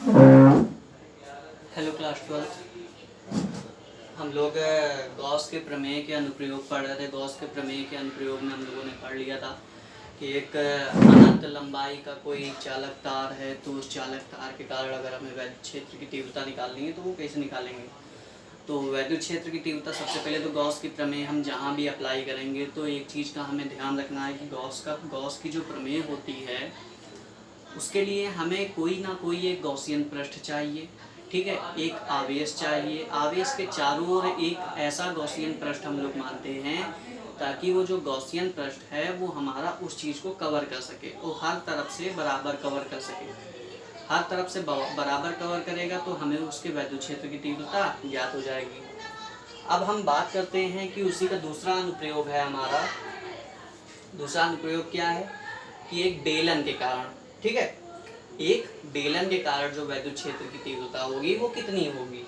Hello class 12। हम लोग Gauss के प्रमेय के अनुप्रयोग पढ़ रहे थे। गॉस के प्रमेय के अनुप्रयोग में हम लोगों ने पढ़ लिया था कि एक अनंत लंबाई का कोई चालक तार है, तो उस चालक तार के कारण अगर हमें वैद्युत क्षेत्र की तीव्रता निकालनी है तो वो कैसे निकालेंगे। तो वैद्युत क्षेत्र की तीव्रता सबसे पहले तो गॉस की प्रमेय हम जहाँ भी अप्लाई करेंगे तो एक चीज़ का हमें ध्यान रखना है कि गॉस की जो प्रमेय होती है उसके लिए हमें कोई ना कोई एक गॉसियन पृष्ठ चाहिए। ठीक है, एक आवेश चाहिए। आवेश के चारों ओर एक ऐसा गॉसियन पृष्ठ हम लोग मानते हैं ताकि वो जो गॉसियन पृष्ठ है वो हमारा उस चीज़ को कवर कर सके, वो हर तरफ से बराबर कवर कर सके। हर तरफ से बराबर कवर करेगा तो हमें उसके वैद्युत क्षेत्र की तीव्रता ज्ञात हो जाएगी। अब हम बात करते हैं कि उसी का दूसरा अनुप्रयोग है हमारा। दूसरा अनुप्रयोग क्या है कि एक बेलन के कारण, ठीक है, एक बेलन के कारण जो वैद्युत क्षेत्र की तीव्रता होगी वो कितनी होगी।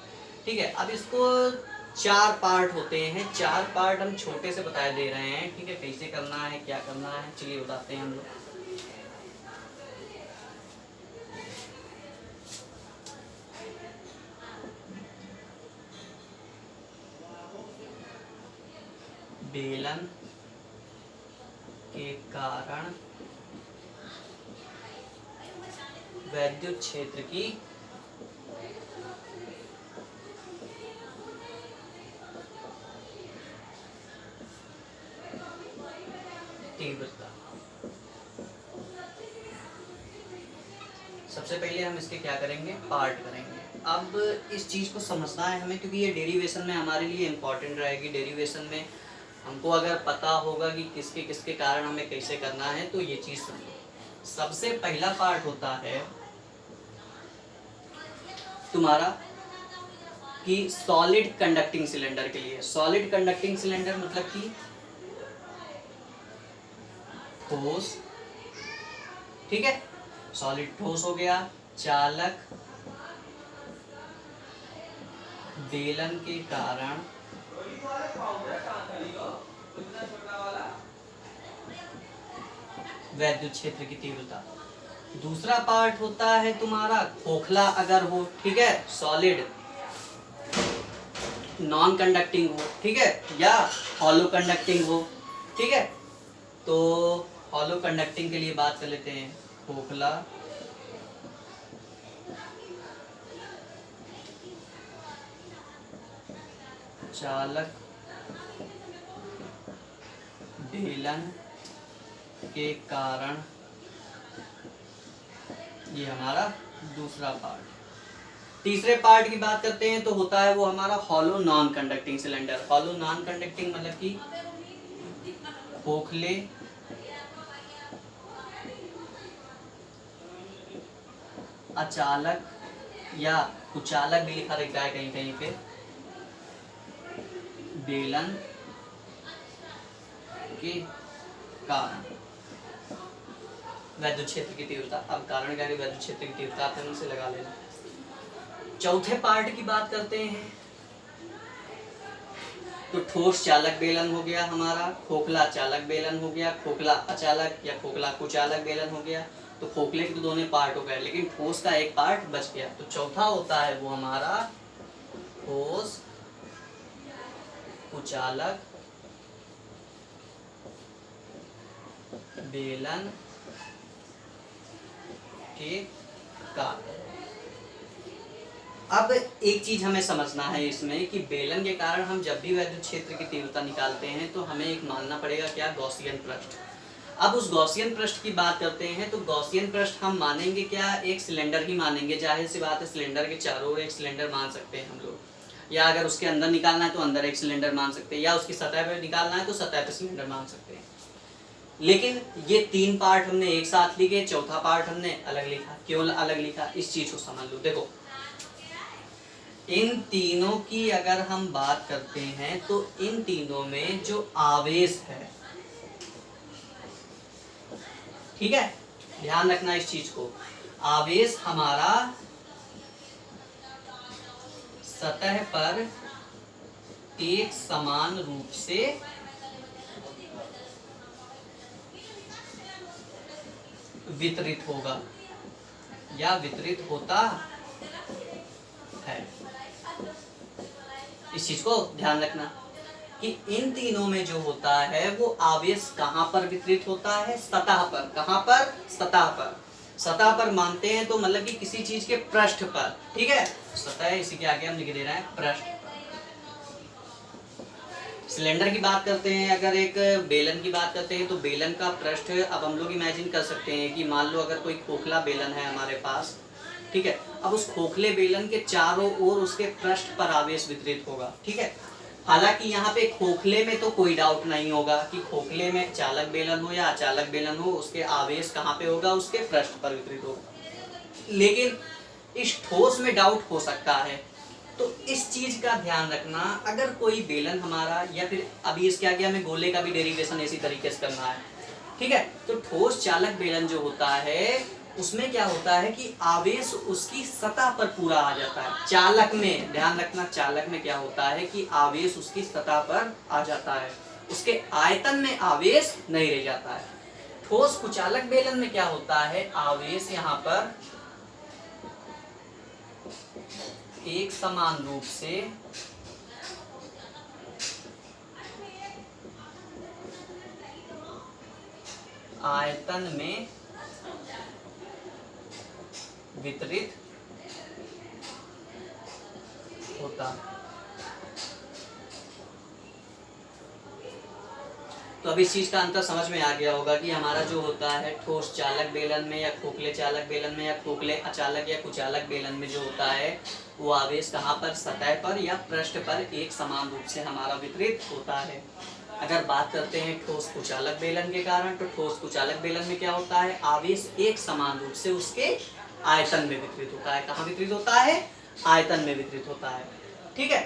ठीक है, अब इसको चार पार्ट होते हैं। चार पार्ट हम छोटे से बताए दे रहे हैं। ठीक है, कैसे करना है, क्या करना है, चलिए बताते हैं हम लोग। बेलन के कारण वैद्युत क्षेत्र की तीव्रता। सबसे पहले हम इसके क्या करेंगे, पार्ट करेंगे। अब इस चीज़ को समझना है हमें, क्योंकि ये डेरिवेशन में हमारे लिए इम्पोर्टेंट रहेगी। डेरिवेशन में हमको अगर पता होगा कि किसके किसके कारण हमें कैसे करना है तो ये चीज़ समझो। सबसे पहला पार्ट होता है तुम्हारा कि सॉलिड कंडक्टिंग सिलेंडर के लिए। सॉलिड कंडक्टिंग सिलेंडर मतलब कि ठोस, ठीक है, सॉलिड ठोस हो गया। चालक बेलन के कारण वैद्युत क्षेत्र की तीव्रता। दूसरा पार्ट होता है तुम्हारा खोखला अगर हो, ठीक है, सॉलिड नॉन कंडक्टिंग हो, ठीक है, या हॉलो कंडक्टिंग हो, ठीक है। तो हॉलो कंडक्टिंग के लिए बात कर लेते हैं। खोखला चालक बेलन के कारण, ये हमारा दूसरा पार्ट। तीसरे पार्ट की बात करते हैं तो होता है वो हमारा hollow non conducting cylinder. Hollow non conducting मतलब कि खोखले अचालक या कुचालक भी लिखा रहता है कहीं कहीं पे, बेलन के कारण वैद्युत क्षेत्र की तीव्रता। अब कारण क्या है, वैद्युत क्षेत्र की तीव्रता आप से लगा लेना। चौथे पार्ट की बात करते हैं तो ठोस चालक बेलन हो गया हमारा, खोखला चालक बेलन हो गया, खोखला अचालक या खोखला कुचालक बेलन हो गया। तो खोखले के तो दोनों पार्ट हो गए, लेकिन ठोस का एक पार्ट बच गया। तो चौथा होता है वो हमारा ठोस कुचालक बेलन के कारण। अब एक चीज हमें समझना है इसमें कि बेलन के कारण हम जब भी वैद्युत क्षेत्र की तीव्रता निकालते हैं तो हमें एक मानना पड़ेगा क्या, गॉसियन पृष्ठ। अब उस गॉसियन पृष्ठ की बात करते हैं तो गॉसियन पृष्ठ हम मानेंगे क्या, एक सिलेंडर ही मानेंगे। जाहिर सी बात है, सिलेंडर के चारों ओर एक सिलेंडर मान सकते हैं हम लोग, या अगर उसके अंदर निकालना है तो अंदर एक सिलेंडर मान सकते हैं, या उसकी सतह पर निकालना है तो सतह पर सिलेंडर मान सकते हैं। लेकिन ये तीन पार्ट हमने एक साथ लिखे, चौथा पार्ट हमने अलग लिखा। क्यों अलग लिखा, इस चीज को समझ लो। देखो, इन तीनों की अगर हम बात करते हैं तो इन तीनों में जो आवेश है, ठीक है, ध्यान रखना इस चीज को, आवेश हमारा सतह पर एक समान रूप से वितरित होगा या वितरित होता है। इस चीज को ध्यान रखना कि इन तीनों में जो होता है वो आवेश कहां पर वितरित होता है, सतह पर। कहां पर? सतह पर। सतह पर मानते हैं तो मतलब कि किसी चीज के पृष्ठ पर, ठीक है। सतह, इसी के आगे हम लिख दे रहे हैं पृष्ठ। सिलेंडर की बात करते हैं, अगर एक बेलन की बात करते हैं तो बेलन का पृष्ठ, अब हम लोग इमेजिन कर सकते हैं कि मान लो अगर कोई खोखला बेलन है हमारे पास, ठीक है। अब उस खोखले बेलन के चारों ओर उसके पृष्ठ पर आवेश वितरित होगा, ठीक है। हालांकि यहाँ पे खोखले में तो कोई डाउट नहीं होगा कि खोखले में चालक बेलन हो या अचालक बेलन हो, उसके आवेश कहाँ पे होगा? उसके पृष्ठ पर वितरित होगा। लेकिन इस ठोस में डाउट हो सकता है, तो इस चीज का ध्यान रखना। अगर कोई बेलन हमारा, या फिर अभी इसके आगे हमें गोले का भी डेरिवेशन इसी तरीके से करना है, ठीक है। तो ठोस चालक बेलन जो होता है उसमें क्या होता है कि आवेश उसकी सतह पर पूरा आ जाता है। चालक में ध्यान रखना, चालक में क्या होता है कि आवेश उसकी सतह पर आ जाता है, उसके आयतन में आवेश नहीं रह जाता है। ठोस कुचालक बेलन में क्या होता है, आवेश यहाँ पर एक समान रूप से आयतन में वितरित होता। तो अब इस चीज का अंतर समझ में आ गया होगा कि हमारा जो होता है ठोस चालक बेलन में या खोखले चालक बेलन में या खोखले अचालक या कुचालक बेलन में जो होता है वो आवेश कहाँ पर? सतह पर या पृष्ठ पर एक समान रूप से हमारा वितरित होता है। अगर बात करते हैं ठोस कुचालक बेलन के कारण, तो ठोस कुचालक बेलन में क्या होता है, आवेश एक समान रूप से उसके आयतन में वितरित होता है। कहाँ वितरित होता है? आयतन में वितरित होता है, ठीक है।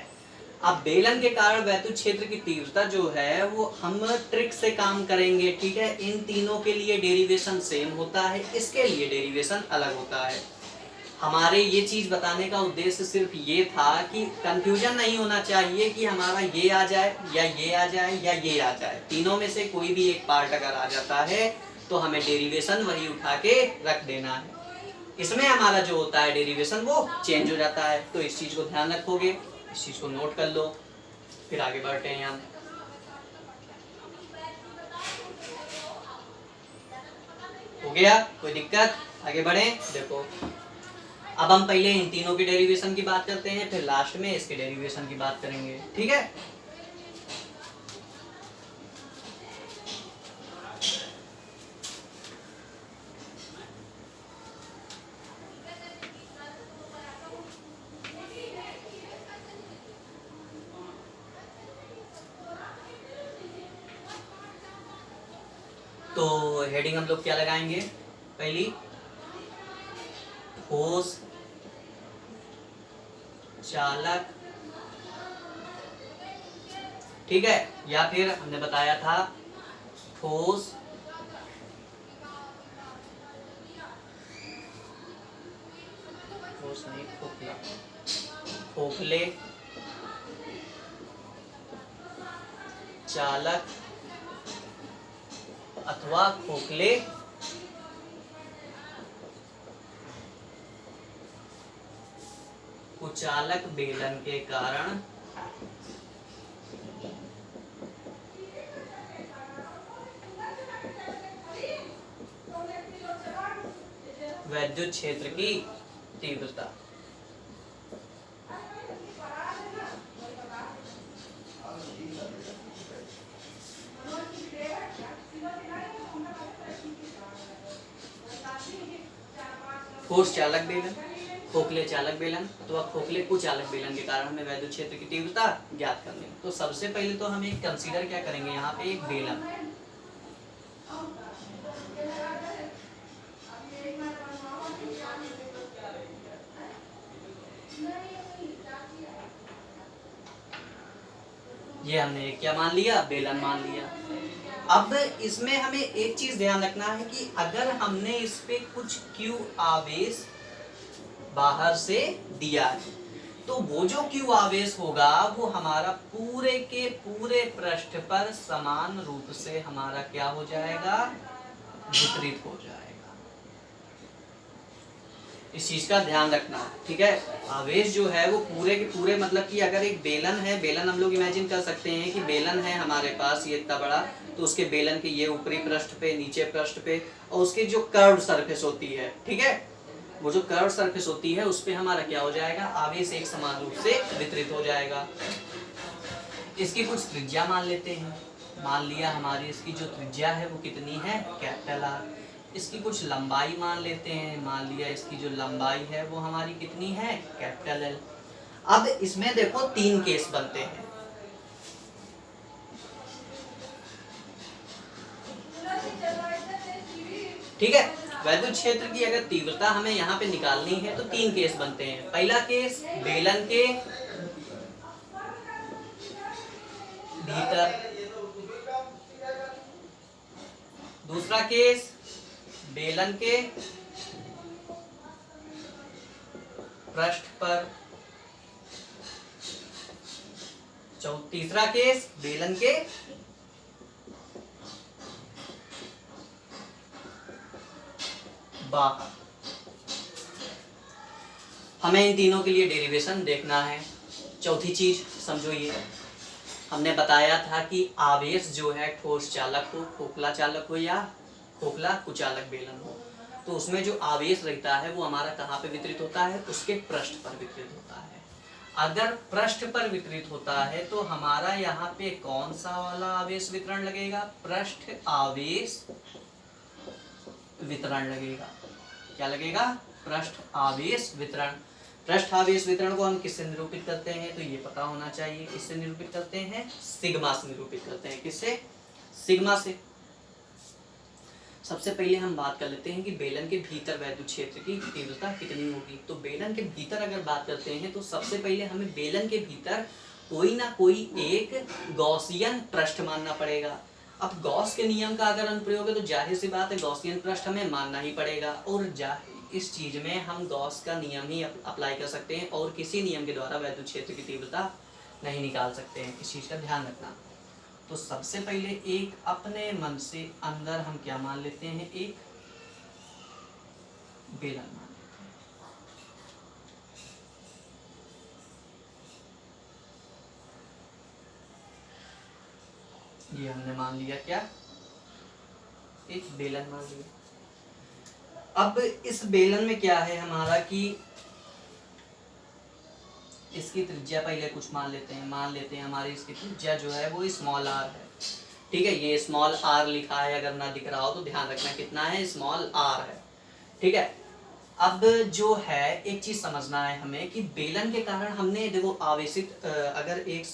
अब बेलन के कारण वैद्युत क्षेत्र की तीव्रता जो है वो हम ट्रिक से काम करेंगे, ठीक है। इन तीनों के लिए डेरिवेशन सेम होता है, इसके लिए डेरिवेशन अलग होता है। हमारे ये चीज बताने का उद्देश्य सिर्फ ये था कि कंफ्यूजन नहीं होना चाहिए कि हमारा ये आ जाए या ये आ जाए या ये आ जाए। तीनों में से कोई भी एक पार्ट अगर आ जाता है तो हमें डेरिवेशन वही उठा के रख देना है। इसमें हमारा जो होता है डेरिवेशन वो चेंज हो जाता है। तो इस चीज को ध्यान रखोगे, इस चीज को नोट कर लो, फिर आगे बढ़ते हैं हम। हो गया? कोई दिक्कत? आगे बढ़े। देखो, अब हम पहले इन तीनों की डेरिवेशन की बात करते हैं, फिर लास्ट में इसके डेरिवेशन की बात करेंगे, ठीक है। तो हेडिंग हम लोग क्या लगाएंगे? पहली, ठोस चालक, ठीक है। या फिर हमने बताया था ठोस नहीं, खोखला, खोखले चालक अथवा खोखले कुचालक बेलन के कारण वैद्युत क्षेत्र की तीव्रता। ठोस चालक बेलन, खोखले चालक बेलन अथवा खोखले कुचालक बेलन के कारण हमें वैद्युत क्षेत्र की तीव्रता ज्ञात करनी है। तो सबसे पहले तो हम एक कंसीडर क्या करेंगे, यहाँ पे एक बेलन, ये हमने क्या मान लिया? बेलन मान लिया। अब इसमें हमें एक चीज ध्यान रखना है कि अगर हमने इस पे कुछ Q आवेश बाहर से दिया है तो वो जो Q आवेश होगा वो हमारा पूरे के पूरे पृष्ठ पर समान रूप से हमारा क्या हो जाएगा? वितरित हो जाएगा। इस चीज का ध्यान रखना, ठीक है। आवेश जो है वो पूरे के पूरे, मतलब कि अगर एक बेलन है, बेलन हम लोग इमेजिन कर सकते हैं कि बेलन है हमारे पास ये इतना बड़ा, तो उसके बेलन के ये ऊपरी पृष्ठ पे, नीचे पृष्ठ पे, और उसकी जो कर्व सरफेस होती है, ठीक है, वो जो कर्व सरफेस होती है उस पे हमारा क्या हो जाएगा, आवेश एक समान रूप से वितरित हो जाएगा। इसकी कुछ त्रिज्या मान लेते हैं। मान लिया हमारी इसकी जो त्रिज्या है वो कितनी है, कैपिटल आर। इसकी कुछ लंबाई मान लेते हैं। मान लिया इसकी जो लंबाई है वो हमारी कितनी है, कैपिटल एल। अब इसमें देखो 3 केस बनते हैं। ठीक है, वैद्युत क्षेत्र की अगर तीव्रता हमें यहाँ पे निकालनी है तो 3 केस बनते हैं। पहला केस बेलन के भीतर, दूसरा केस बेलन के पृष्ठ पर, तीसरा केस बेलन के बाहर। हमें इन तीनों के लिए डेरिवेशन देखना है। चौथी चीज समझो, ये हमने बताया था कि आवेश जो है ठोस चालक हो, खोखला चालक हो या खोखला कुचालक बेलन हो, तो उसमें जो आवेश रहता है वो हमारा कहाँ पे वितरित होता है, उसके पृष्ठ पर वितरित होता है। अगर पृष्ठ पर वितरित होता है तो हमारा यहाँ पे कौन सा वाला आवेश वितरण लगेगा, पृष्ठ आवेश वितरण लगेगा। क्या लगेगा, पृष्ठ आवेश वितरण। पृष्ठ आवेश वितरण को हम किससे निरूपित करते हैं, तो ये पता होना चाहिए। किससे निरूपित करते हैं, सिग्मा से निरूपित करते हैं। किससे, सिग्मा से। सबसे पहले हम बात कर लेते हैं कि बेलन के भीतर वैद्युत क्षेत्र की तीव्रता कितनी होगी। तो बेलन के भीतर अगर बात करते हैं तो सबसे पहले हमें बेलन के भीतर कोई ना कोई एक गॉसियन पृष्ठ मानना पड़ेगा। अब गॉस के नियम का अगर अनुप्रयोग है तो जाहिर सी बात है गॉसियन पृष्ठ हमें मानना ही पड़ेगा, और इस चीज में हम गॉस का नियम ही अप्लाई कर सकते हैं और किसी नियम के द्वारा वैद्युत क्षेत्र की तीव्रता नहीं निकाल सकते हैं। इस चीज का ध्यान रखना। तो सबसे पहले एक अपने मन से अंदर हम क्या मान लेते हैं, एक बेलन मान लेते हैं। ये हमने मान लिया, क्या, एक बेलन मान लिया। अब इस बेलन में क्या है हमारा कि इसकी त्रिज्या पहले कुछ मान लेते हैं। मान लेते हैं हमारी इसकी त्रिज्या जो है वो स्मॉल आर है। ठीक है, ये स्मॉल आर लिखा है, अगर ना दिख रहा हो तो ध्यान रखना कितना है, स्मॉल आर है। ठीक है, अब जो है एक चीज समझना है हमें कि बेलन के कारण हमने देखो आवेशित, अगर एक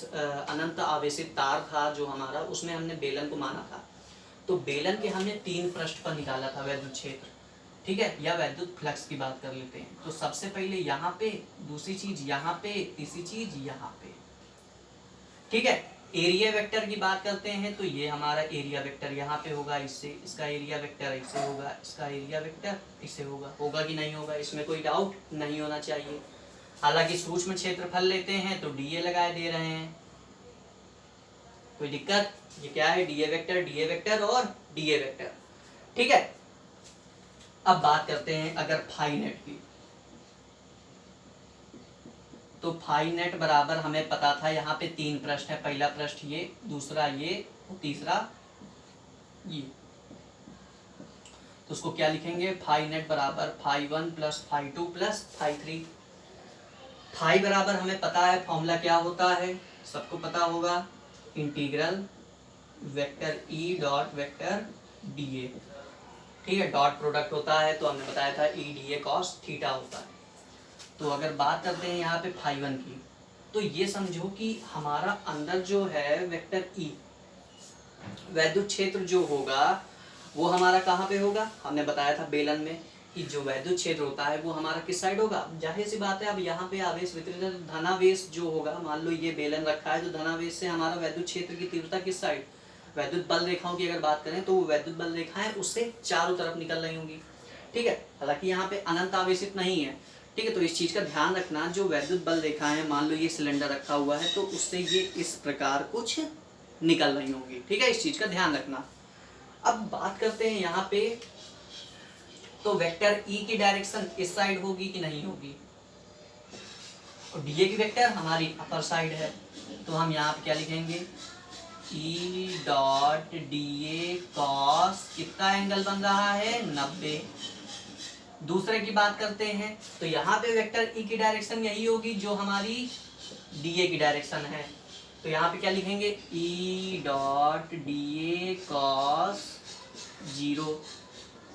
अनंत आवेशित तार था जो हमारा, उसमें हमने बेलन को माना था, तो बेलन के हमने 3 पृष्ठ पर निकाला था वैद्युत क्षेत्र। ठीक है, या वैद्युत फ्लक्स की बात कर लेते हैं। तो सबसे पहले यहाँ पे, दूसरी चीज यहाँ पे, तीसरी चीज यहाँ पे। ठीक है, एरिया वेक्टर की बात करते हैं तो ये हमारा एरिया वेक्टर यहाँ पे होगा, इससे इसका एरिया वेक्टर इससे होगा, इसका एरिया वेक्टर इससे होगा। होगा कि नहीं होगा, इसमें कोई डाउट नहीं होना चाहिए। हालांकि सूक्ष्म क्षेत्रफल लेते हैं तो डीए लगाए दे रहे हैं, कोई दिक्कत, ये क्या है, डीए वेक्टर और डीए वेक्टर। ठीक है, अब बात करते हैं अगर फाई नेट की, तो फाई नेट बराबर हमें पता था यहाँ पे 3 पृष्ठ है। पहला पृष्ठ ये, दूसरा ये, तीसरा ये। तो उसको क्या लिखेंगे, फाई नेट बराबर phi 1 plus phi 2 plus phi 3। Phi बराबर हमें पता है फॉर्मूला क्या होता है, सबको पता होगा, integral vector E dot vector D A. ठीक है, डॉट प्रोडक्ट होता है तो हमने बताया था E D A cos theta होता है। तो अगर बात करते हैं यहाँ पे फाई 1 की, तो ये समझो कि हमारा अंदर जो है वेक्टर ई, वैद्युत क्षेत्र जो होगा वो हमारा कहाँ पे होगा, हमने बताया था बेलन में कि जो वैद्युत क्षेत्र होता है वो हमारा किस साइड होगा। जाहिर सी बात है, अब यहाँ पे आवेश वितरित है, धनावेश जो होगा, मान लो ये बेलन रखा है तो धनावेश से हमारा वैद्युत क्षेत्र की तीव्रता किस साइड, वैद्युत बल रेखाओं की अगर बात करें तो वो वैद्युत बल रेखाएं उससे चारों तरफ निकल रही होंगी। ठीक है, हालांकि यहाँ पे अनंत आवेशित नहीं है। ठीक है, तो इस चीज का ध्यान रखना, जो वैद्युत बल रेखाएं हैं, मान लो ये सिलेंडर रखा हुआ है तो उससे ये इस प्रकार कुछ निकल रही होंगी। ठीक है, इस चीज का ध्यान रखना। अब बात करते हैं यहाँ पे, तो वेक्टर ई की डायरेक्शन इस साइड होगी कि नहीं होगी, और डीए की वेक्टर हमारी अपर साइड है, तो हम यहाँ पे क्या लिखेंगे, E dot D A cos कितना एंगल बन रहा है 90। दूसरे की बात करते हैं तो यहाँ पे वेक्टर ई की डायरेक्शन यही होगी जो हमारी डी ए की डायरेक्शन है, तो यहाँ पे क्या लिखेंगे, E dot D A cos 0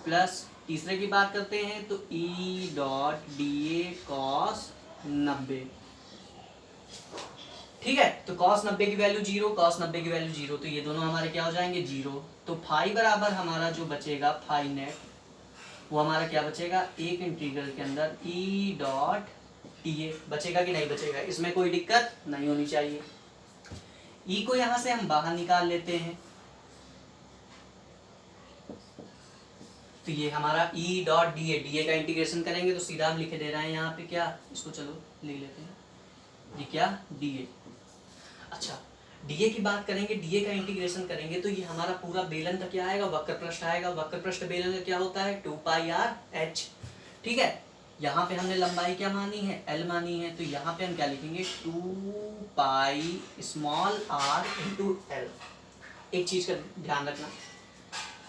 plus तीसरे की बात करते हैं तो E dot D A cos 90। ठीक है, तो cos 90 की वैल्यू 0, cos 90 की वैल्यू 0, तो ये दोनों हमारे क्या हो जाएंगे 0। तो फाई बराबर हमारा जो बचेगा फाई नेट, वो हमारा क्या बचेगा, एक इंटीग्रल के अंदर ई डॉट टी ए बचेगा कि नहीं बचेगा, इसमें कोई दिक्कत नहीं होनी चाहिए। ई को यहां से हम बाहर निकाल लेते हैं, तो ये हमारा E dot D A, D A का इंटीग्रेशन करेंगे तो सीधा हम लिखे दे रहे हैं यहाँ पे क्या, इसको चलो लिख लेते हैं, ये क्या डी ए। अच्छा, डीए की बात करेंगे, डीए का इंटीग्रेशन करेंगे तो ये हमारा पूरा बेलन का क्या आएगा, वक्र पृष्ठ आएगा। वक्र पृष्ठ बेलन का क्या होता है 2 पाई आर एच। ठीक है, यहाँ पे हमने लंबाई क्या मानी है, एल मानी है, तो यहाँ पे हम क्या लिखेंगे 2 pi small R into L. एक चीज का ध्यान रखना,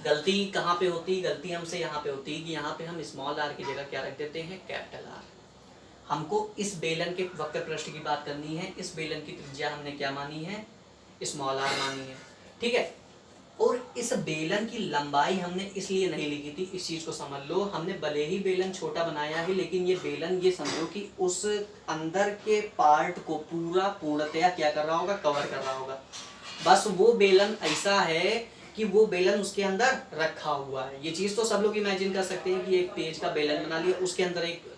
गलती कहाँ पे होती है, गलती हमसे यहाँ पे होती है कि यहाँ पे हम स्मॉल आर की जगह क्या रख देते हैं, कैपिटल आर। हमको इस बेलन के वक्र पृष्ठ की बात करनी है, इस बेलन की त्रिज्या हमने क्या मानी है, स्मॉल आर मानी है। ठीक है, और इस बेलन की लंबाई हमने इसलिए नहीं लिखी थी, इस चीज को समझ लो, हमने भले ही बेलन छोटा बनाया है लेकिन ये बेलन ये समझो कि उस अंदर के पार्ट को पूरा पूर्णतया क्या कर रहा होगा, कवर कर रहा होगा। बस वो बेलन ऐसा है कि वो बेलन उसके अंदर रखा हुआ है। ये चीज तो सब लोग इमेजिन कर सकते हैं कि एक पेज का बेलन बना लिया, उसके अंदर एक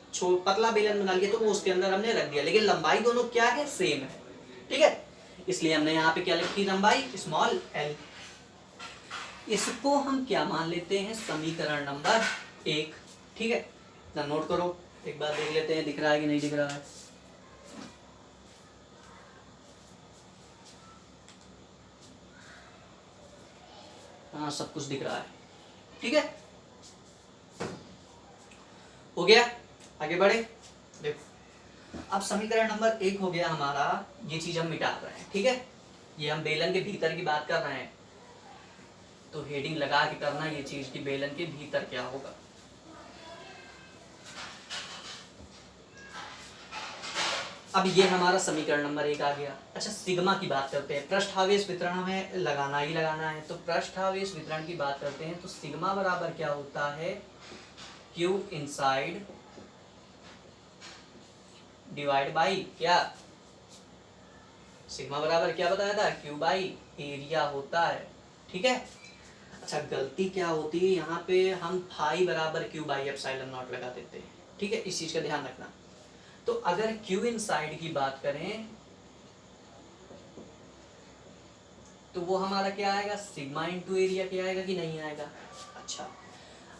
पतला बेलन बना लिया तो वो उसके अंदर हमने रख दिया, लेकिन लंबाई दोनों क्या है, सेम है। ठीक है, इसलिए हमने यहाँ पे क्या लिखी, लंबाई स्मॉल एल। इसको हम क्या मान लेते हैं, समीकरण नंबर 1। ठीक है, तो नोट करो, एक बार देख लेते हैं दिख रहा है कि नहीं दिख रहा है। हाँ, सब कुछ दिख रहा है। ठीक है, हो गया, आगे बढ़े। देखो, अब समीकरण नंबर 1 हो गया हमारा, ये चीज हम मिटा रहे हैं। ठीक है, ये हम बेलन के भीतर की बात कर रहे हैं, तो हेडिंग लगा के करना ये चीज कि बेलन के भीतर क्या होगा। अब ये हमारा समीकरण नंबर 1 आ गया। अच्छा, सिग्मा की बात करते हैं, पृष्ठावेश वितरण हमें लगाना ही लगाना है, तो पृष्ठावेश वितरण की बात करते हैं तो सिग्मा बराबर क्या होता है, क्यू इनसाइड डिवाइड बाई क्या, सिग्मा बराबर क्या बताया था, क्यू बाई एरिया होता है। ठीक है, अच्छा गलती क्या होती है, यहाँ पे हम फाई बराबर क्यू बाई एप्सिलॉन नॉट लगा देते हैं। ठीक है, इस चीज का ध्यान रखना। तो अगर क्यू इनसाइड की बात करें तो वो हमारा क्या आएगा, सिग्मा इंटू एरिया क्या आएगा कि नहीं आएगा। अच्छा,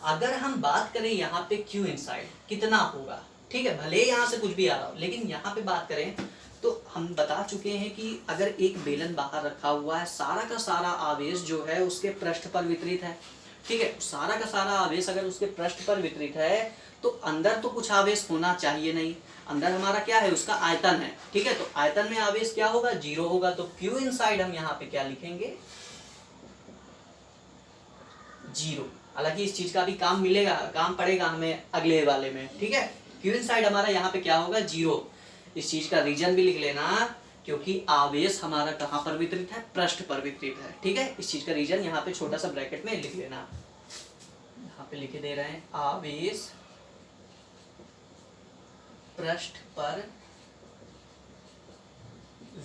अगर हम बात करें यहाँ पे क्यू इनसाइड कितना होगा, ठीक है, भले यहाँ से कुछ भी आ रहा हो, लेकिन यहाँ पे बात करें तो हम बता चुके हैं कि अगर एक बेलन बाहर रखा हुआ है, सारा का सारा आवेश जो है उसके पृष्ठ पर वितरित है। ठीक है, सारा का सारा आवेश अगर उसके पृष्ठ पर वितरित है तो अंदर तो कुछ आवेश होना चाहिए नहीं, अंदर हमारा क्या है, उसका आयतन है। ठीक है, तो आयतन में आवेश क्या होगा, 0 होगा, तो क्यू इनसाइड हम यहाँ पे क्या लिखेंगे, 0। हालांकि इस चीज का भी काम मिलेगा, काम पड़ेगा हमें अगले वाले में। ठीक है, क्यू इनसाइड हमारा यहाँ पे क्या होगा, 0। इस चीज का रीजन भी लिख लेना, क्योंकि आवेश हमारा कहाँ पर वितरित है, पृष्ठ पर वितरित है। ठीक है, इस चीज का रीजन यहाँ पे छोटा सा ब्रैकेट में लिख लेना, यहाँ पे लिखे दे रहे हैं, आवेश पृष्ठ पर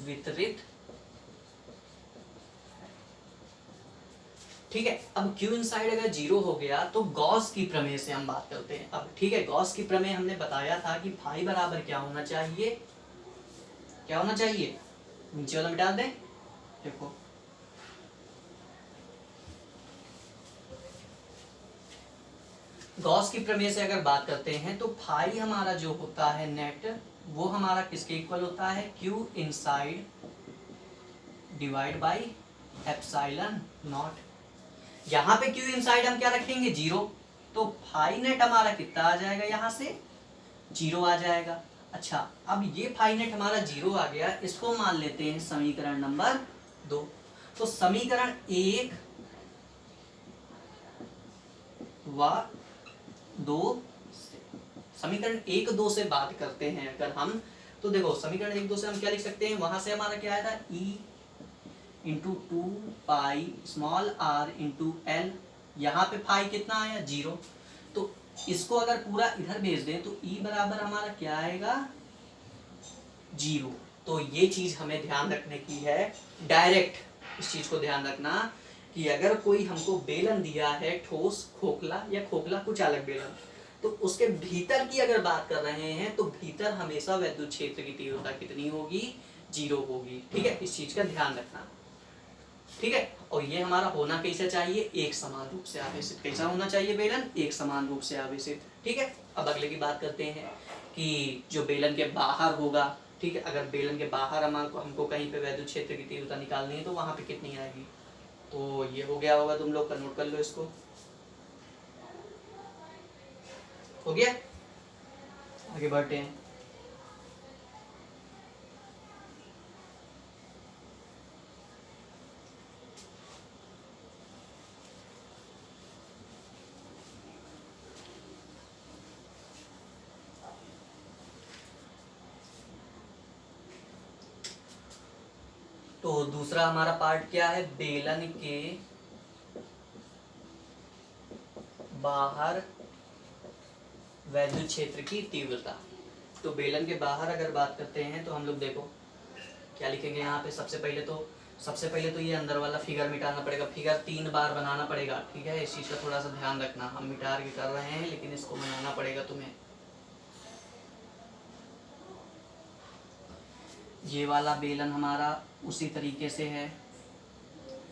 वितरित। ठीक है, अब क्यू इनसाइड अगर 0 हो गया तो गॉस की प्रमेय से हम बात करते हैं अब। ठीक है, गॉस की प्रमेय हमने बताया था कि फाई बराबर क्या होना चाहिए, क्या होना चाहिए, नीचे वाला मिटा दें। देखो, गॉस की प्रमेय से अगर बात करते हैं तो फाई हमारा जो होता है नेट, वो हमारा किसके इक्वल होता है, Q inside divide by epsilon not. यहाँ पे क्यू इनसाइड हम क्या रखेंगे, 0, तो फाई नेट हमारा कितना आ जाएगा, यहाँ से 0 आ जाएगा। अच्छा, अब ये फाई नेट हमारा 0 आ गया, इसको मान लेते हैं समीकरण नंबर 2। तो समीकरण 1 व 2 समीकरण 1 2 से बात करते हैं अगर हम, तो देखो समीकरण 1 2 से हम क्या लिख सकते हैं, वहां से हमारा क्या आया था, E into 2 pi small R into L, यहाँ पे फाई कितना आया 0, तो इसको अगर पूरा इधर भेज दें तो ई बराबर हमारा क्या आएगा 0। तो ये चीज हमें ध्यान रखने की है, डायरेक्ट इस चीज को ध्यान रखना कि अगर कोई हमको बेलन दिया है ठोस, खोखला या खोखला कुछ अलग बेलन, तो उसके भीतर की अगर बात कर रहे हैं तो भीतर हमेशा विद्युत क्षेत्र की तीव्रता कितनी होगी, 0 होगी। ठीक है, इस चीज का ध्यान रखना। ठीक है, और ये हमारा होना कैसा चाहिए, एक समान रूप से आवेशित। कैसा होना चाहिए बेलन, एक समान रूप से आवेशित। ठीक है, अब अगले की बात करते हैं कि जो बेलन के बाहर होगा, ठीक है, अगर बेलन के बाहर हमको कहीं पे विद्युत क्षेत्र की तीव्रता निकालनी है तो वहां पे कितनी आएगी, तो ये हो गया होगा, तुम लोग का नोट कर लो इसको। हो गया, आगे बढ़ते हैं। तो दूसरा हमारा पार्ट क्या है, बेलन के बाहर विद्युत क्षेत्र की तीव्रता। तो बेलन के बाहर अगर बात करते हैं तो हम लोग देखो क्या लिखेंगे यहाँ पे, सबसे पहले तो ये अंदर वाला फिगर मिटाना पड़ेगा, फिगर 3 बार बनाना पड़ेगा। ठीक है, इस चीज का थोड़ा सा ध्यान रखना, हम मिटा के कर रहे हैं लेकिन इसको बनाना पड़ेगा तुम्हें। ये वाला बेलन हमारा उसी तरीके से है,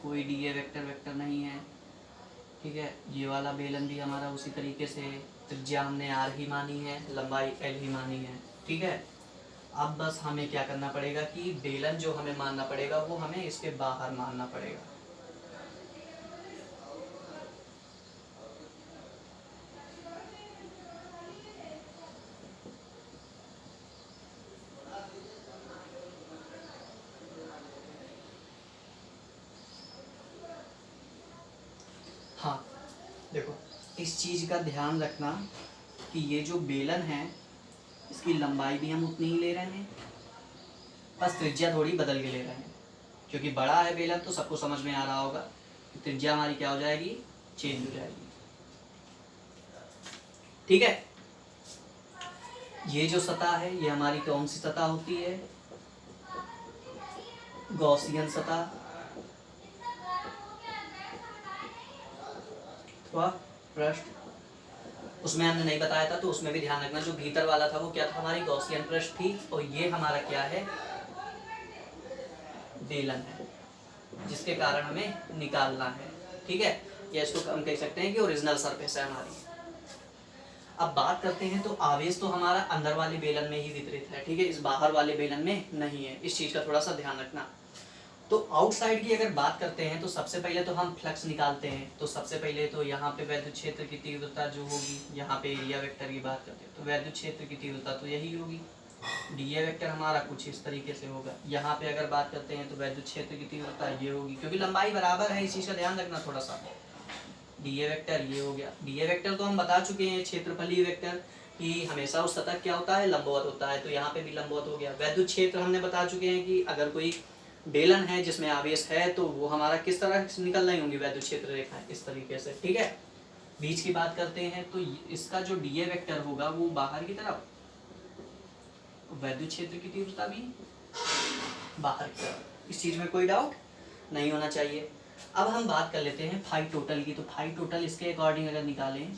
कोई डीए वेक्टर नहीं है। ठीक है, ये वाला बेलन भी हमारा उसी तरीके से, त्रिज्या हमने आर ही मानी है, लंबाई एल ही मानी है। ठीक है, अब बस हमें क्या करना पड़ेगा कि बेलन जो हमें मानना पड़ेगा वो हमें इसके बाहर मानना पड़ेगा। हाँ देखो, इस चीज का ध्यान रखना कि ये जो बेलन है इसकी लंबाई भी हम उतनी ही ले रहे हैं, बस त्रिज्या थोड़ी बदल के ले रहे हैं। क्योंकि बड़ा है बेलन तो सबको समझ में आ रहा होगा कि त्रिज्या हमारी क्या हो जाएगी, चेंज हो जाएगी। ठीक है, ये जो सतह है ये हमारी कौन सी सतह होती है, गॉसियन सतह। पृष्ठ उसमें हमने नहीं बताया था तो उसमें भी ध्यान रखना, जो भीतर वाला था वो क्या था, हमारी गॉसियन पृष्ठ थी, और ये हमारा क्या है, बेलन है, जिसके कारण हमें निकालना है। ठीक है, या इसको हम कह सकते हैं कि ओरिजिनल सरफेस है हमारी। अब बात करते हैं तो आवेश तो हमारा अंदर वाले बेलन में ही वितरित है। ठीक है, इस बाहर वाले बेलन में नहीं है, इस चीज का थोड़ा सा ध्यान रखना। तो आउटसाइड की अगर बात करते हैं तो सबसे पहले तो हम फ्लक्स निकालते हैं। तो सबसे पहले तो यहाँ पे विद्युत क्षेत्र की तीव्रता जो होगी, यहाँ पे एरिया वेक्टर की बात करते हैं तो विद्युत क्षेत्र की तीव्रता तो यही होगी, डीए वेक्टर हमारा कुछ इस तरीके से होगा। यहाँ पे अगर बात करते हैं तो विद्युत क्षेत्र की तीव्रता ये होगी, क्योंकि लंबाई बराबर है, इस चीज का ध्यान रखना थोड़ा सा। डीए वेक्टर ये हो गया, डीए वेक्टर तो हम बता चुके हैं, क्षेत्रफलीय वेक्टर कि हमेशा उस सतह क्या होता है, लंबवत होता है, तो यहाँ पे भी लंबवत हो गया। वैद्युत क्षेत्र हमने बता चुके हैं कि अगर कोई बेलन है जिसमें आवेश है तो वो हमारा किस तरह से निकल रही होंगी, वैद्युत क्षेत्र रेखा इस तरीके से। ठीक है, बीच की बात करते हैं तो इसका जो डीए वेक्टर होगा वो बाहर की तरफ, वैद्युत क्षेत्र की तीव्रता भी बाहर की तरफ, इस चीज में कोई डाउट नहीं होना चाहिए। अब हम बात कर लेते हैं फाई टोटल की। तो फाई टोटल इसके अकॉर्डिंग अगर निकालें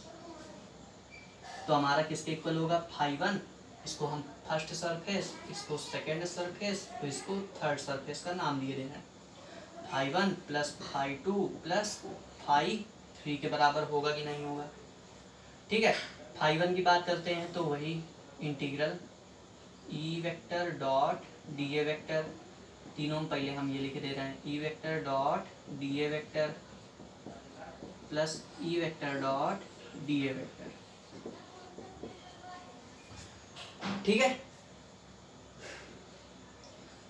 तो हमारा किसके इक्वल होगा, फाई 1, इसको हम फर्स्ट सरफेस, इसको सेकेंड सरफेस, तो इसको थर्ड सरफेस का नाम दिए देना है। Phi 1 plus phi 2 plus phi 3 के बराबर होगा कि नहीं होगा। ठीक है, फाई 1 की बात करते हैं तो वही integral E vector dot D A vector, तीनों पहले हम ये लिख दे रहे हैं, E vector dot D A vector plus E vector dot D A vector. ठीक है,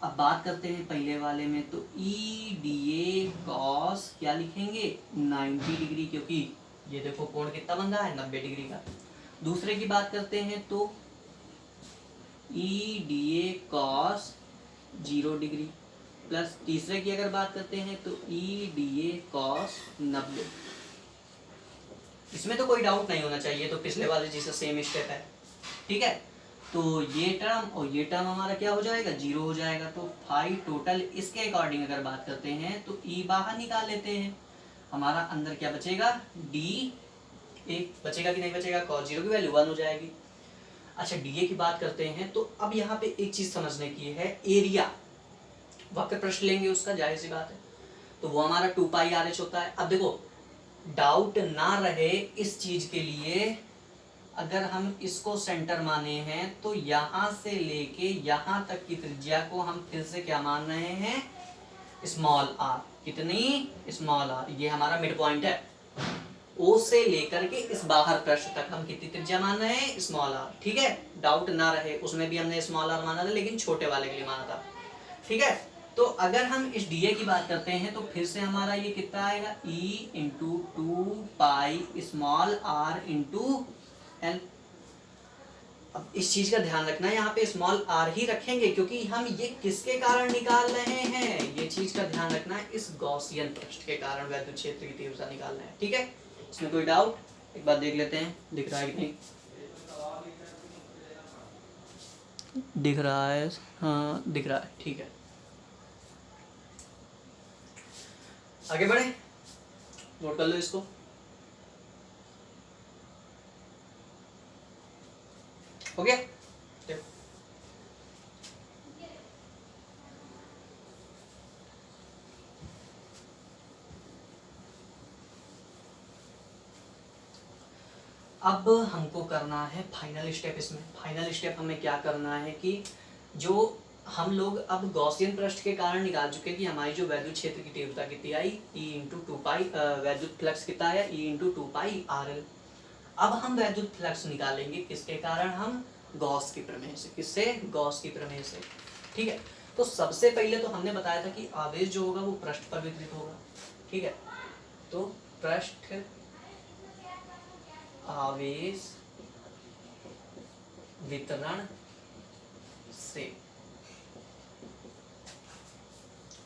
अब बात करते हैं पहले वाले में, तो ई डी ए कॉस क्या लिखेंगे 90 डिग्री, क्योंकि ये देखो कोण कितना बन रहा है 90 डिग्री का। दूसरे की बात करते हैं तो E D A cos 0 degree, plus तीसरे की अगर बात करते हैं तो ई डी ए कॉस 90। इसमें तो कोई डाउट नहीं होना चाहिए, तो पिछले वाले जैसा सेम स्टेप है। ठीक है, तो ये टर्म और ये टर्म हमारा क्या हो जाएगा 0 हो जाएगा। तो फाई टोटल इसके अकॉर्डिंग अगर बात करते हैं तो ई बाहर निकाल लेते हैं, हमारा अंदर क्या बचेगा डी ए बचेगा कि नहीं बचेगा, कॉस 0 की वैल्यू 1 हो जाएगी। अच्छा डी ए की बात करते हैं, तो अब यहाँ पे एक चीज समझने की है, एरिया वक्र पृष्ठ लेंगे उसका, जाहिर सी बात है, तो वो हमारा 2 पाई आर एच होता है। अब देखो डाउट ना रहे इस चीज के लिए, अगर हम इसको सेंटर माने हैं तो यहां से लेके यहां तक की त्रिज्या को हम फिर से क्या मान रहे हैं स्मॉल आर। कितनी स्मॉल आर, ये हमारा मिड पॉइंट है। ओ से लेकर के इस बाहर पृष्ठ तक हम कितनी त्रिज्या मान रहे हैं स्मॉल आर। ठीक है, डाउट ना रहे, उसमें भी हमने स्मॉल आर माना था लेकिन छोटे वाले के लिए माना था। ठीक है, तो अगर हम इस डी ए की बात करते हैं तो फिर से हमारा ये कितना आएगा E into 2 pi small R into L. अब इस चीज का ध्यान रखना, यहाँ पे स्मॉल आर ही रखेंगे क्योंकि हम ये किसके कारण निकाल रहे हैं, ये चीज का ध्यान रखना है, इस गॉसियन पृष्ठ के कारण वैद्युत क्षेत्र की तीव्रता निकालना है। ठीक है, इसमें कोई डाउट, एक बार देख लेते हैं दिख रहा है कि नहीं, दिख रहा है, हाँ दिख रहा है। ठीक है, आगे बढ़े, नोट कर लो इसको। हो गया, अब हमको करना है फाइनल स्टेप। इसमें फाइनल स्टेप हमें क्या करना है कि जो हम लोग अब गॉसियन पृष्ठ के कारण निकाल चुके कि हमारी जो वैद्युत क्षेत्र की तीव्रता कितनी आई ई इंटू 2 पाई, वैद्युत फ्लक्स कितना आया ई इंटू 2 पाई आर एल। अब हम वैद्युत फ्लक्स निकालेंगे किसके कारण, हम गॉस की प्रमेय से। किससे, गॉस की प्रमेय से। ठीक है, तो सबसे पहले तो हमने बताया था कि आवेश जो होगा वो पृष्ठ पर वितरित होगा। ठीक है, तो पृष्ठ आवेश वितरण से,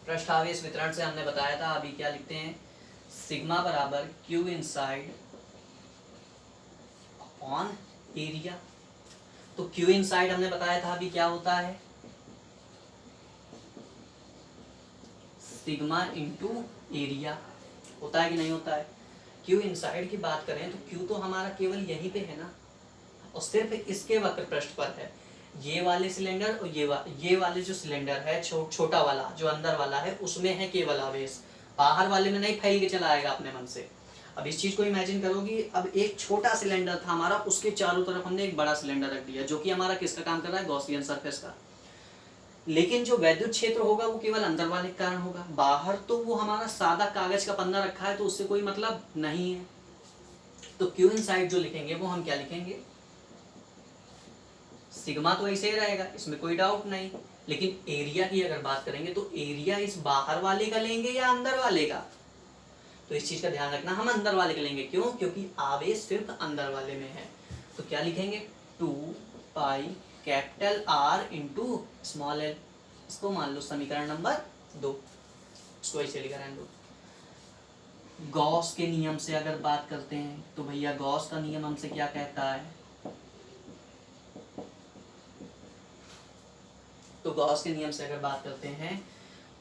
पृष्ठ आवेश वितरण से हमने बताया था, अभी क्या लिखते हैं सिग्मा बराबर क्यू इनसाइड अपॉन एरिया। तो क्यू इनसाइड हमने बताया था अभी क्या होता है सिग्मा इंटू एरिया, होता है कि नहीं होता है। क्यू इनसाइड की बात करें तो क्यू तो हमारा केवल यहीं पे है ना, और सिर्फ इसके वक्र पृष्ठ पर है। ये वाले सिलेंडर और ये वाले जो सिलेंडर है छोटा वाला जो अंदर वाला है उसमें है केवल आवेश, बाहर वाले में नहीं फैल के चला आएगा अपने मन से। अब इस चीज को इमेजिन करो कि अब एक छोटा सिलेंडर था हमारा, उसके चारों तरफ हमने एक बड़ा सिलेंडर रख दिया जो कि हमारा किसका काम कर रहा है गॉसियन सरफेस का। लेकिन जो वैद्युत क्षेत्र होगा वो केवल अंदर वाले के कारण होगा, बाहर तो वो हमारा सादा कागज का पन्ना रखा है तो उससे कोई मतलब नहीं है। तो क्यू इनसाइड जो लिखेंगे वो हम क्या लिखेंगे सिग्मा, तो ऐसे ही रहेगा, इसमें कोई डाउट नहीं। लेकिन एरिया की अगर बात करेंगे तो एरिया इस बाहर वाले का लेंगे या अंदर वाले का, तो इस चीज का ध्यान रखना हम अंदर वाले का लेंगे। क्यों, क्योंकि आवेश सिर्फ अंदर वाले में है। तो क्या लिखेंगे 2 pi capital R into small L, इसको मान लो समीकरण नंबर 2, इसको ऐसे लिखा रहने दो। गॉस के नियम से अगर बात करते हैं तो भैया गॉस का नियम हमसे क्या कहता है, तो गॉस के नियम से अगर बात करते हैं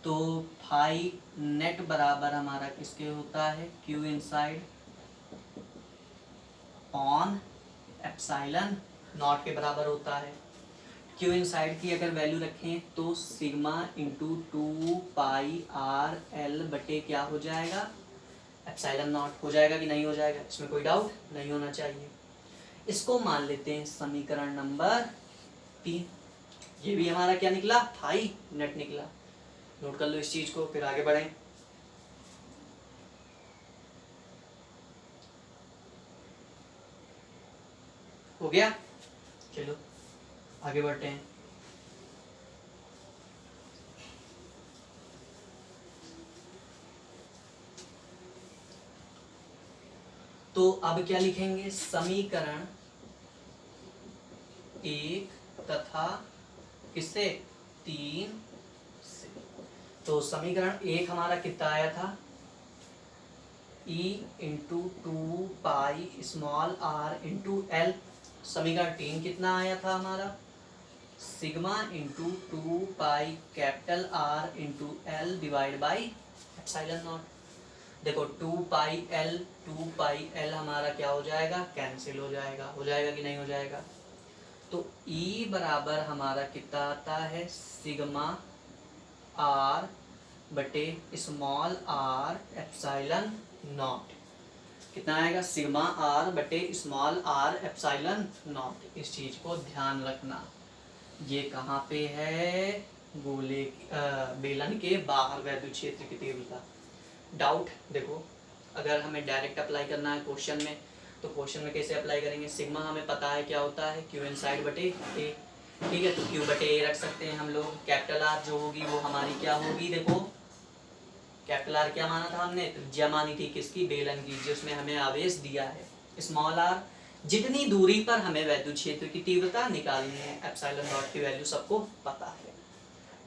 तो फाई नेट बराबर हमारा किसके होता है Q inside on epsilon not के बराबर होता है। क्यू इनसाइड की अगर वैल्यू रखें तो सिग्मा इंटू 2 पाई आर एल बटे क्या हो जाएगा एप्सिलॉन नॉट हो जाएगा कि नहीं हो जाएगा, इसमें कोई डाउट नहीं होना चाहिए। इसको मान लेते हैं समीकरण नंबर 3। ये भी हमारा क्या निकला फाई नेट निकला, नोट कर लो इस चीज को, फिर आगे बढ़ें। हो गया, चलो आगे बढ़ते हैं। तो अब क्या लिखेंगे, समीकरण 1 तथा किससे, 3 से। तो समीकरण 1 हमारा कितना आया था, E इंटू 2πr/L। समीकरण 3 कितना आया था हमारा, sigma into 2πR/L divide by epsilon not. देखो 2πL हमारा क्या हो जाएगा, कैंसिल हो जाएगा कि नहीं हो जाएगा। तो E बराबर हमारा कितना आता है, सिग्मा R बटे स्मॉल r एप्सिलॉन नॉट। कितना आएगा, सिग्मा R बटे स्मॉल r एप्सिलॉन नॉट। इस चीज को ध्यान रखना, ये कहाँ पे है, गोले बेलन के बाहर वैद्युत क्षेत्र की तीव्रता। डाउट देखो, अगर हमें डायरेक्ट अप्लाई करना है क्वेश्चन में, तो क्वेश्चन में कैसे अप्लाई करेंगे, सिग्मा हमें पता है क्या होता है, क्यू इनसाइड बटे ए। ठीक है, तो क्यू बटे ए रख सकते हैं हम लोग। कैपिटल आर जो होगी वो हमारी क्या होगी, देखो कैपिटल आर क्या माना था हमने, त्रिज्या मानी थी किसकी, बेलन की, जिसमें हमें आवेश दिया है। स्मॉल आर, जितनी दूरी पर हमें वैद्युत क्षेत्र की तीव्रता निकालनी है, एप्सिलॉन नॉट की वैल्यू सबको पता है।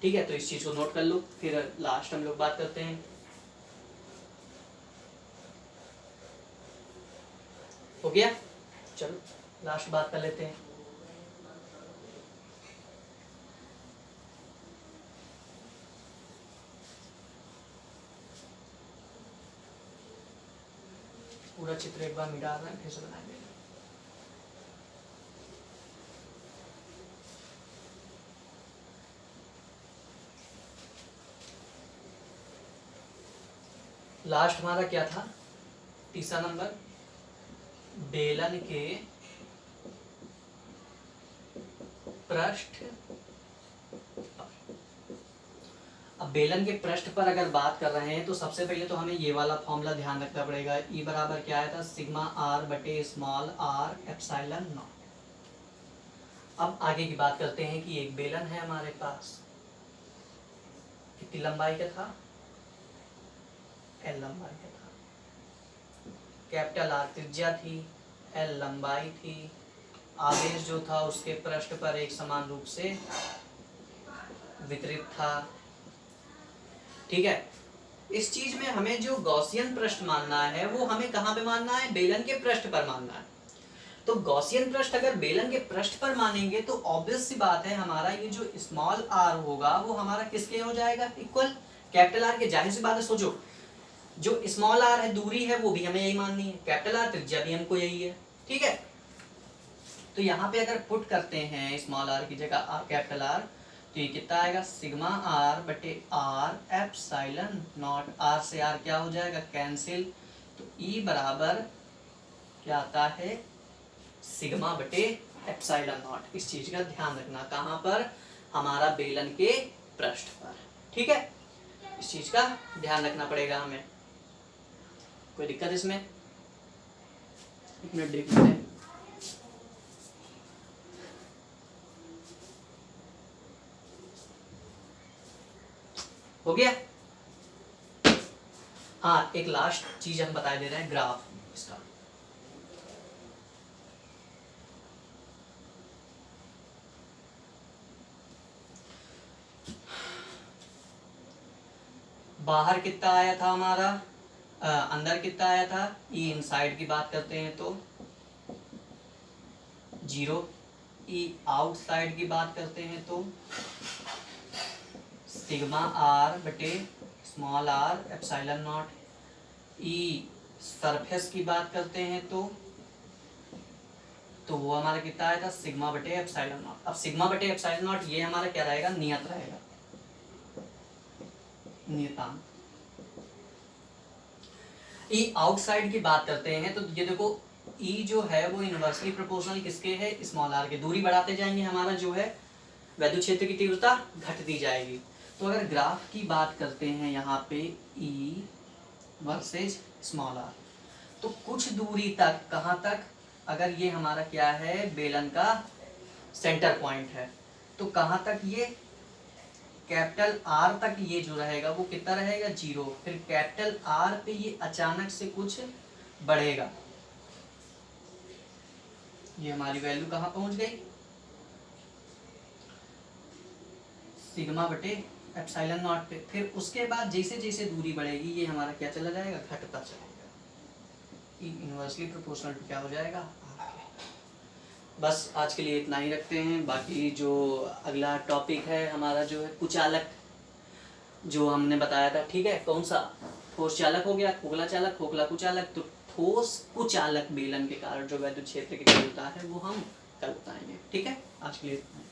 ठीक है, तो इस चीज को नोट कर लो, फिर लास्ट हम लोग बात करते हैं। हो गया, चलो लास्ट बात कर लेते हैं। पूरा चित्र एक बार मिटा रहे हैं, फिर से बनाएंगे। लास्ट हमारा क्या था, तीसरा नंबर, बेलन के पृष्ठ। अब बेलन के पृष्ठ पर अगर बात कर रहे हैं तो सबसे पहले तो हमें ये वाला फॉर्मूला ध्यान रखना पड़ेगा। ई बराबर क्या आया था, सिग्मा आर बटे स्मॉल r एप्सिलॉन नॉट। अब आगे की बात करते हैं कि एक बेलन है हमारे पास, कितनी लंबाई का था, L लंबाई का था। कैपिटल R त्रिज्या थी, L लंबाई थी। आवेश जो था उसके पृष्ठ पर एक समान रूप से वितरित था। ठीक है, इस चीज में हमें जो गॉसियन पृष्ठ मानना है वो हमें कहाँ पे मानना है, बेलन के पृष्ठ पर मानना है। तो गॉसियन पृष्ठ अगर बेलन के पृष्ठ पर मानेंगे तो ऑब्वियस सी बात है, हमारा ये जो स्मॉल r होगा वो हमारा किसके हो जाएगा, इक्वल कैपिटल R के। जाहिर सी बात है, सोचो जो स्मॉल r है दूरी है वो भी हमें यही माननी है, कैपिटल R त्रिज्या भी हमको यही है। ठीक है, तो यहाँ पे अगर पुट करते हैं स्मॉल r की जगह कैपिटल R, तो ये कितना आएगा, सिग्मा r बटे r एप्सिलॉन नॉट। r से r क्या हो जाएगा, कैंसिल। तो E बराबर क्या आता है, सिग्मा बटे एप्सिलॉन नॉट। इस चीज का ध्यान रखना, कहाँ पर, हमारा बेलन के पृष्ठ पर। ठीक है, इस चीज का ध्यान रखना पड़ेगा हमें। कोई दिक्कत इसमें, एक मिनट देख लेते हैं। हो गया। हाँ, एक लास्ट चीज हम बता दे रहे हैं, ग्राफ इसका। बाहर कितना आया था हमारा, अंदर कितना आया था, ई इनसाइड की बात करते हैं तो 0, ई आउटसाइड की बात करते हैं तो सिग्मा r बटे small r epsilon not. E surface की बात करते हैं तो वो हमारा कितना आया था, सिग्मा बटे एप्सिलॉन नॉट। अब सिग्मा बटे एप्सिलॉन नॉट ये हमारा क्या रहेगा, नियत रहेगा, नियतांक। ई आउटसाइड की बात करते हैं तो ये देखो, ई जो है वो इनवर्सली प्रोपोर्शनल किसके है, स्मॉल r के। दूरी बढ़ाते जाएंगे हमारा जो है वैद्युत क्षेत्र की तीव्रता घटती जाएगी। तो अगर ग्राफ की बात करते हैं यहाँ पे ई वर्सेज स्मॉल r, तो कुछ दूरी तक, कहाँ तक, अगर ये हमारा क्या है, बेलन का सेंटर पॉइंट है, तो कहाँ तक ये कैपिटल आर तक ये जो रहेगा वो कितना रहेगा, 0। फिर कैपिटल आर पे ये अचानक से कुछ बढ़ेगा, ये हमारी वैल्यू कहाँ पहुंच गई, सिग्मा बटे एप्सिलॉन नॉट पे। फिर उसके बाद जैसे जैसे दूरी बढ़ेगी ये हमारा क्या चला जाएगा, घटता चलेगा, इनवर्सली प्रोपोर्शनल टू क्या हो जाएगा, आर के। बस आज के लिए इतना ही रखते हैं। बाकी जो अगला टॉपिक है हमारा जो है कुचालक, जो हमने बताया था, ठीक है, कौन सा, ठोस चालक हो गया, खोखला चालक, खोखला कुचालक। तो ठोस कुचालक बेलन के कारण जो वैद्युत क्षेत्र की तीव्रता है वो हम कल बताएंगे। ठीक है, आज के लिए इतना ही।